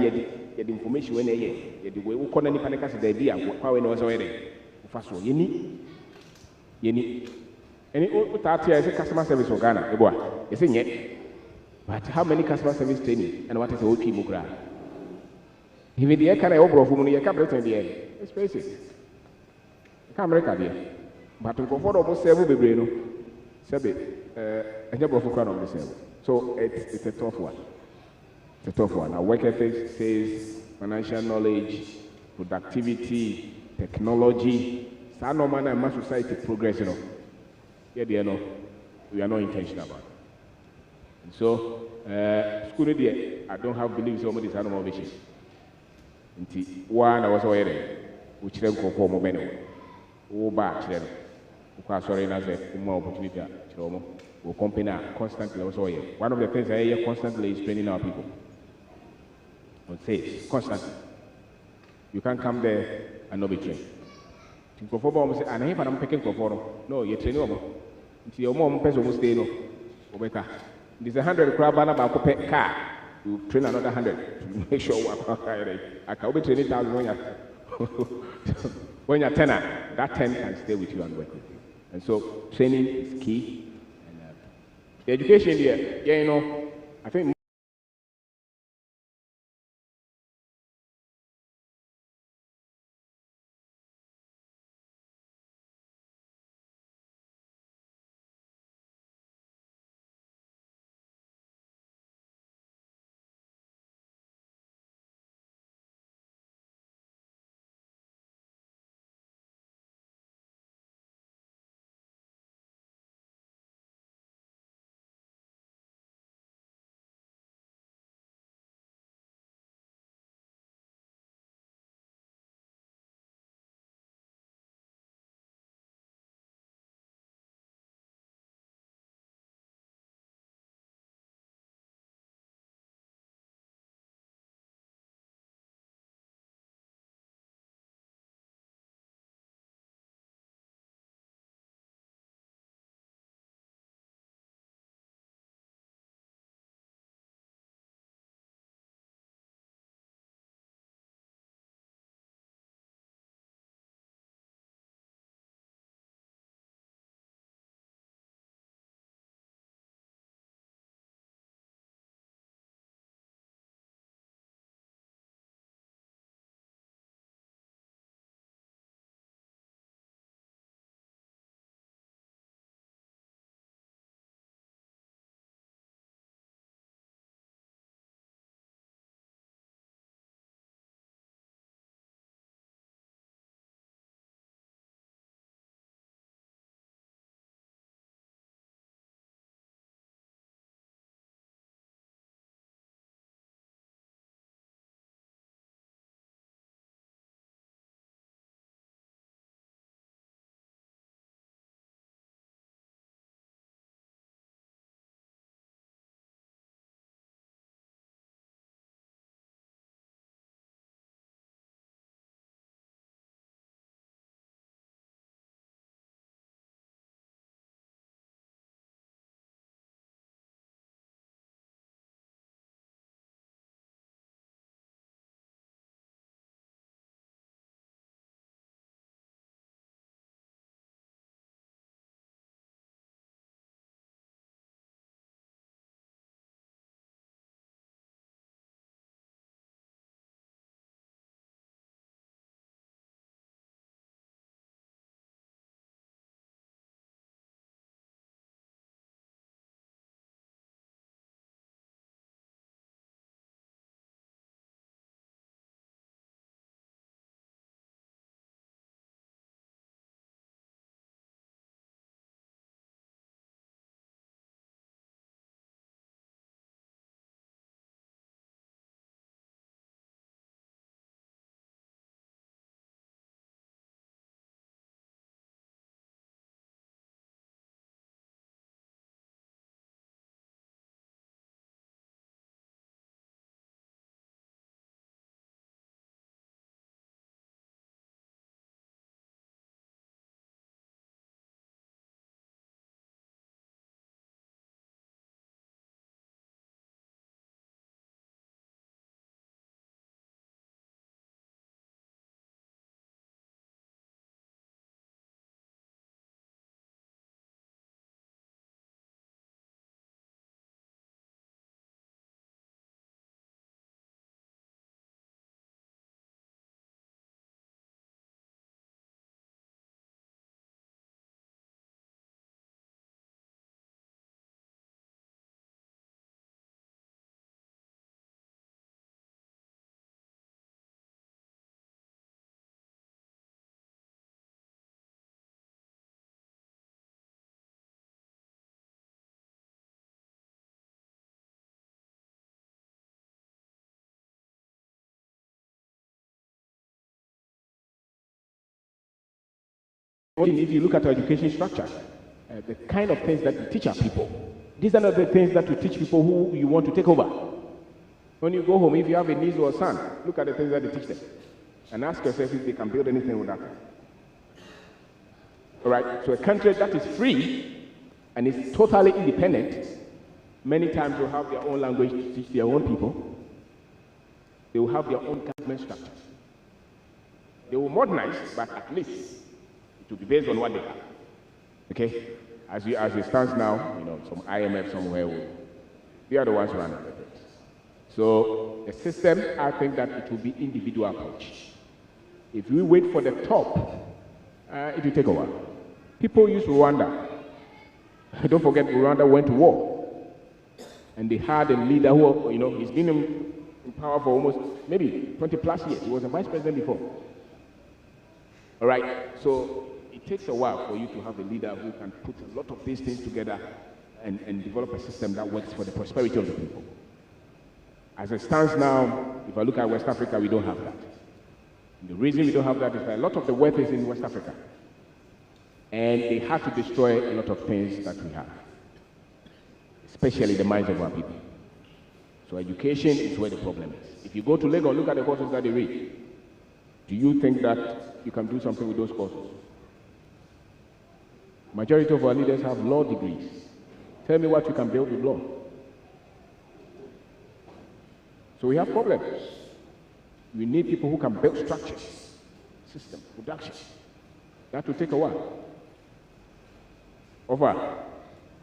the information when they the way we call any panic as the idea. How we know as already. First of all, you need any without here as a customer service organ. It's in yet. But how many customer service training and what is the OP Mugra? Even the air can I over of whom you can't pretend the air. It's basic. Can't break idea. But to comfort almost several Bibrino. So it's a tough one. It's a tough one. Our work ethic says financial knowledge, productivity, technology. So no manner of society progress, Yeah, we are not intentional about it. And so, school idea, I don't have beliefs on this animal vision. One I was already, which then conform more anyway. Oh, bad, then. Because sorry, as a more opportunity, will company constantly also here. One of the things I hear constantly is training our people. On sales, constantly. You can't come there and not be trained. To perform, say, and if I'm picking for no, you're training them. Until your mom person will stay no. There's 100 crab about pet car. You train another 100 to make sure I can be training 1,000 when you're 10, that 10 can stay with you and work with you. And so training is key. And the education here, I think if you look at our education structure, the kind of things that we teach our people, these are not the things that we teach people who you want to take over. When you go home, if you have a niece or a son, look at the things that they teach them and ask yourself if they can build anything with that. All right, so a country that is free and is totally independent, many times will have their own language to teach their own people. They will have their own government structures. They will modernize, but at least it will be based on what they have. Okay? As it stands now, some IMF somewhere will, they are the ones running the things. So the system, I think that it will be individual approach. If we wait for the top, it will take a while. People use Rwanda. Don't forget, Rwanda went to war. And they had a leader who, he's been in power for almost maybe 20 plus years. He was a vice president before. All right, so it takes a while for you to have a leader who can put a lot of these things together and develop a system that works for the prosperity of the people. As it stands now, if I look at West Africa, we don't have that. And the reason we don't have that is that a lot of the wealth is in West Africa. And they have to destroy a lot of things that we have, especially the minds of our people. So education is where the problem is. If you go to Lagos, look at the courses that they read. Do you think that you can do something with those courses? Majority of our leaders have law degrees. Tell me what you can build with law. So we have problems. We need people who can build structures, system, production. That will take a while. Over.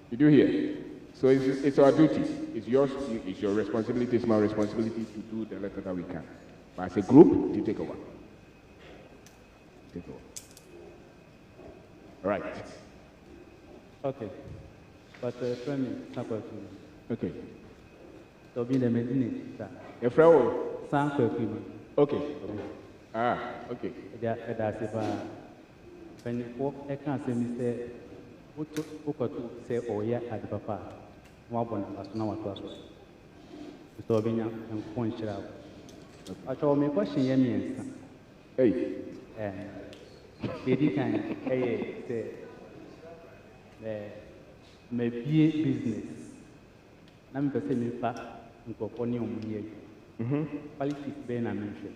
Did you hear? So it's our duty. It's yours. It's your responsibility. It's my responsibility to do the letter that we can. But as a group, to take over. Take over. All right. Okay. But friend, okay. So be the medicine. A friend. Okay. Okay. That's if when you I can't say Mr. Ukotu say, oh, yeah, at the papa. One as now at us. So being and point out. I told me question, yes, hey. Baby can say, maybe business. I'm going to say, me back and go for new year. Quality Ben I mentioned.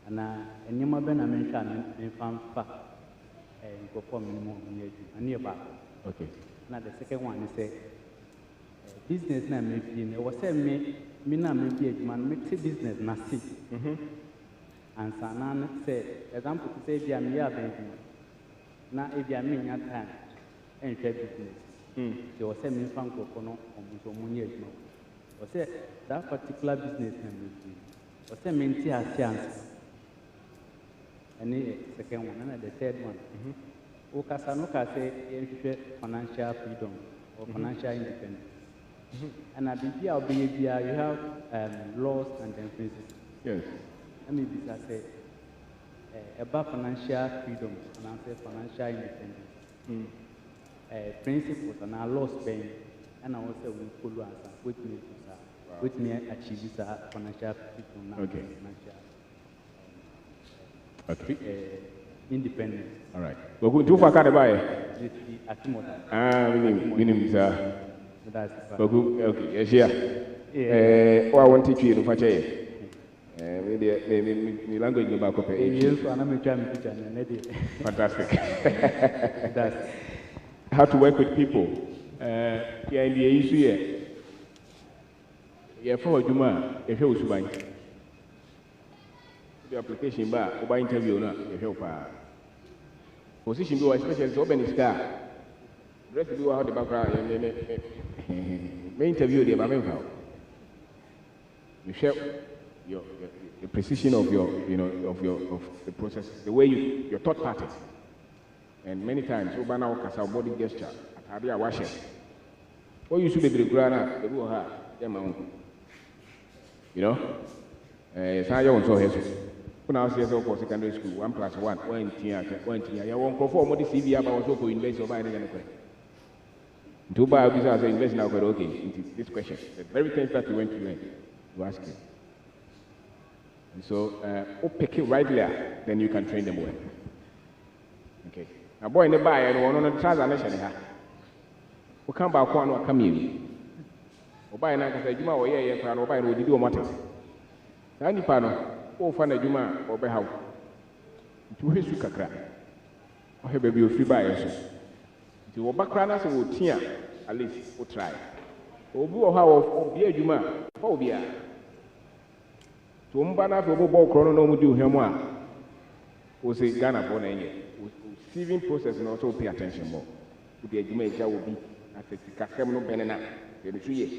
And you might be mentioned in farm and go for minimum nearby. Okay. Now the second one is a business name maybe was say me now maybe a man makes a business nasty. And Sanan said, example to say, I'm here, baby. Now, if you are mean your time and share business, they will send me from Kokono or Munya. Or say that particular business name or say maintain a chance. And the second one, and the third one. Okasanoka say financial freedom or financial independence. And at the you have laws and principles. Yes. Let me be say about financial freedom and I say financial independence. Principles and our laws paying and I also will follow answer with me achieve this financial freedom now. Okay. Financial independence. All right. We're going to far can buy. Minimum, sir. That's okay. Yes, yeah. I want to teach you to fetch it. The language in the back of fantastic. How to work with people. Yeah, in the issue here. Yeah, for Juma, if you buy the application bar, or by interview, if you position do especially open is car. Rest do how the background may interview the Bamel. You share the precision of your, of the process, the way your thought party. And many times, Obana has our body gesture, at Adia Washer. What you should be the grana, the Ruha, it's how you want to have. When I was here for secondary school, 1+1, 1 year, you won't perform what the CV about also invest or buy anything. To buy a business, invest now, okay, this question. The very things that you went to learn, you ask him. And so, pick it right there, then you can train them well. Okay. Now, boy, in the buyer, and one on the transaction, we come back one or come in. Or buy an actor, Juma, or yeah, or buy no do matters. Any panel, or find a Juma or Behau. To his Sukakra. I have a few free buyers. To go back runners and would tear, at least, or try. Or do how of beer Juma, phobia. To Umbana for Bobo Chrono do him one. Was a Ghana for a year. Receiving process and also pay attention more. To the Jamaica will be at the Cascamo Benana in 3 years.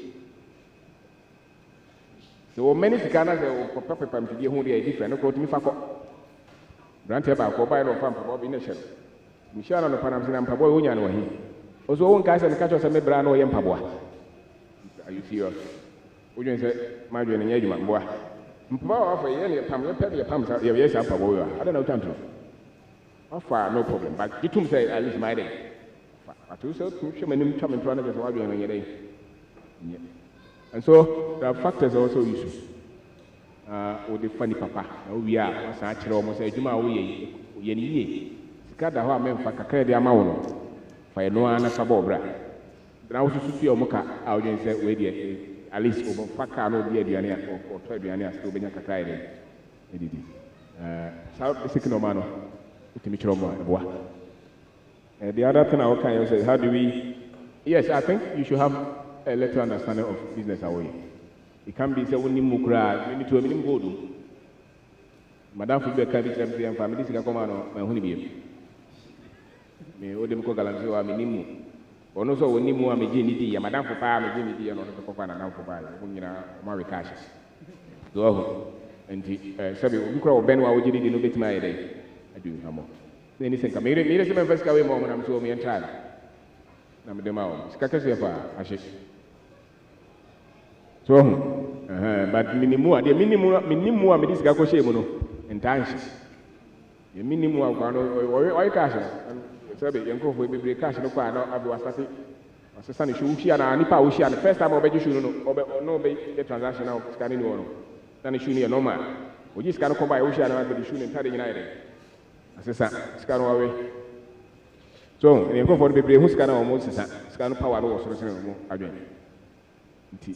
So many Ghana for Papa to be who they are different. No, to me, Fako. Granted, about Cobai or Farm for Nation. Michelle on the Panam and Pabo Union or he. Also, one guys and catch us a Mebrano and Pabua. Are you serious? Would you say, my dear, and Yajuman boy? Mpaba for any pam, pay pumps out your yes, Pabo. I don't know, Tanto. Offer no problem, but you two say at least my day. I do so, Shimon come in front of us while you're on your day. And so there are factors also issues. With the funny papa, we are actually almost a Juma, we ye. Scada, how I meant for Kakadi Amauno, for no one as a bobra. Now, to see your mocha, audience said, wait, at least over Fakano, the Diana or Trebiania, still being a Kakadi. South the second Omano, to Michromo. The other thing I can say, how do we? Yes, I think you should have a little understanding of business away. It can be said when you mukra, we need to a minimum go do. Madame Fube can be temporary and family to come on my honey. Me odem ko galanzo a minimu. Ono so woni mu a me gye nidi ya Madame Fupa me gye nidi ya no to ko na na Fupa ya. Kunyina ma we cash. So enti sabi obi kura oben wa wo gye nidi no betima ya dai. Adu hamo. Ni sen ka me se me first ka we mo na so me entire. Na me dem awo. Sika kase fa ahye. So but minimu a de minimu a me disika ko hye mu no. Entanshi. Ye minimu a kwa no o cash. Sabi yanko fo be cash no kwa no abi wasati. Asesa ni shu hia na nipa wo hia the first time obeji shu no be the transaction now scan ni wono. Na ni shu ni normal. Oji scan ko ba wo hia na be shu ni ntade nyina ide. Asesa scan wa we. So yanko fo be hu scan na mo sesa. Scan power no wo so so mo adwen. Nti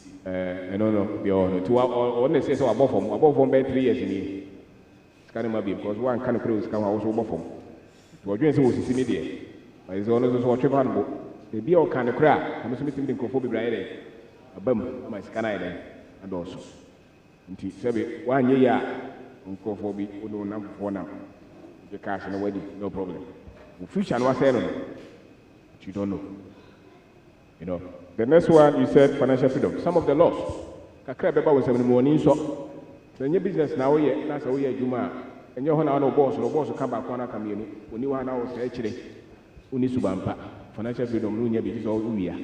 no be on to o na say so abofom be 3 years ni. Scan ma be because one can close scan wa so abofom. What you say was in India. I was always what you want. The beer can crack. I'm submitting the Kofobi Bride. A bum, my scanner, and also. Until 1 year, Kofobi would know number 4 now. The cash and the wedding, no problem. The future was saying, but you don't know. You know. The next one, you said financial freedom. Some of the laws. Kakra was 7 morning, so. Then your business now, that's a way Juma. And you're no boss come back on a community. When you are now actually Unisubampa, financial freedom, Lunia, because all we are.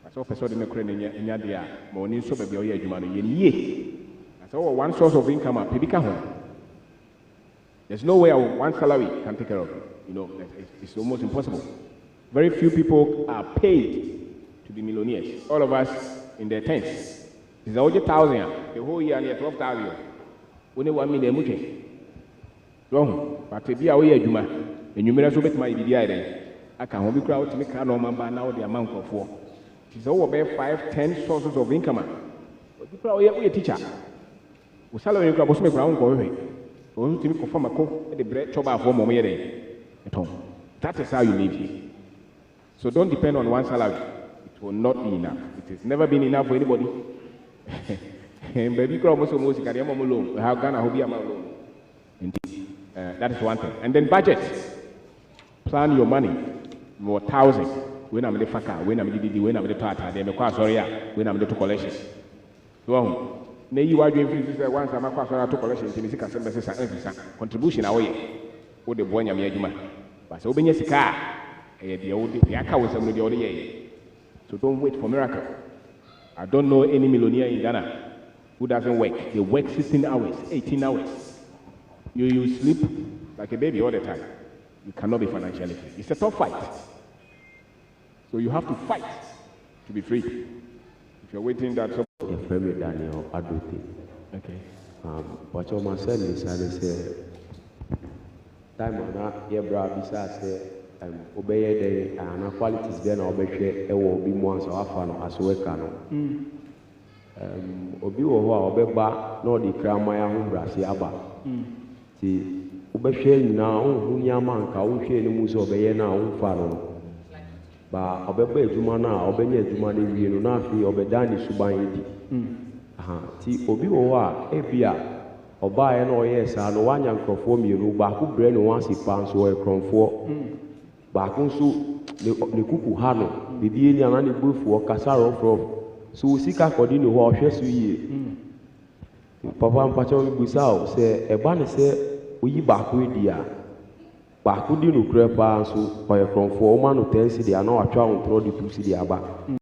That's all person in the crane in Yadia, morning so baby, you money ye. That's all one source of income up, home. There's no way one salary can take care of it. You know, it's almost impossible. Very few people are paid to be millionaires. All of us in their tens. It's only 1,000, the whole year near 12,000. Only 1 million. Wrong, but if you are a Juma, and you may also bet my idea, I can only crowd to make a normal by now the amount of 4. It is over about 5-10 sources of income. But you probably a teacher. We salary crowd was make around going. Only to make a cook at the bread chop for more at home. That is how you live here. So don't depend on one salary. It will not be enough. It has never been enough for anybody. And baby crowd was almost carry a mom alone. How Ghana will be a alone. Indeed. That is one thing. And then budget. Plan your money. More 1,000. When I'm the fucker, when I'm the tata, then when I'm the collection. So, nay, you are doing once I'm a to collection to contribution away. What the boy Yamma. But so being a car, the old Yaka was some of the other year. So don't wait for miracle. I don't know any millionaire in Ghana who doesn't work. They work 16 hours, 18 hours. You sleep like a baby all the time. You cannot be financially free. It's a tough fight. So you have to fight to be free. If you're waiting that... Daniel Aduti. Okay. But your man said, time na yɛbra bisa sɛ wobɛyɛ dɛn ana qualities bɛɛ na wobɛhwɛ ɛwɔ obi mu ansa wafa no asoweka no obi wɔ hɔ a ɔbɛba na ɔde kraman ahobrɛase aba nti wobɛhwɛ nyinaa wonhu nneɛma anka wohwɛ no mu sɛ ɔbɛyɛ no a womfa no ba ɔbɛba adwuma no a ɔbɛnyɛ adwuma no wie no na afei ɔbɛda ne suban di nti obi wɔ hɔ a ebi a ɔbaeɛ na ɔyɛɛ saa no wanya nkurɔfoɔ mmienu baako brɛ ne ho ase pa nso ɔyɛ korɔmfoɔ baako nso ne kuku ha no biribi ani ana ne bufuɔ kasa rɔfrɔf so wo sika kɔde ne hɔ a ɔhwɛ so yie papa mpakyɛ mebusa wo sɛ ɛba ne sɛ woyi baako di a baako di nokorɛ paa nso ɔyɛ korɔmfoɔ woma no 10 cedi a na watwa wo ntorɔ de 2 cedi aba